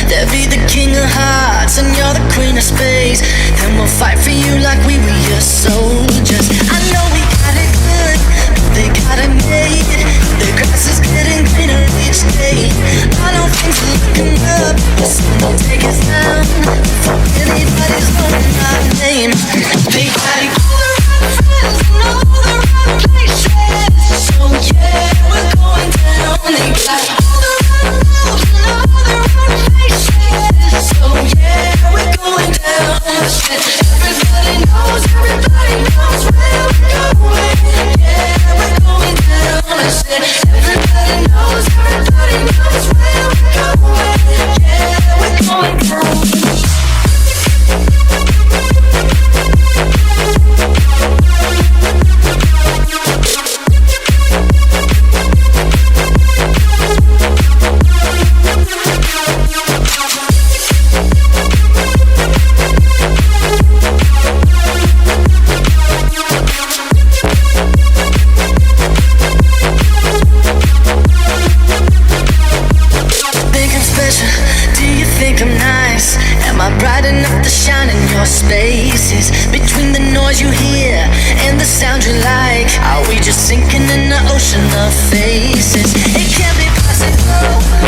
They'll be the king of hearts and you're the queen of space. Then we'll fight for you like we were your soldiers. I know we got it good, but they got it made. The grass is getting greener each day. I don't think we're looking up, but soon they'll take us down before anybody's knowing our name. They got it all around and all the wrong places. So yeah, we're going down. They got all the wrong moves and all the wrong faces. So yeah, we're going down. Everybody knows where we're going. Yeah, we're going down. I said everybody knows where we're going. Yeah, we're going down. Spaces between the noise you hear and the sound you like. Are we just sinking in the ocean of faces? It can't be possible.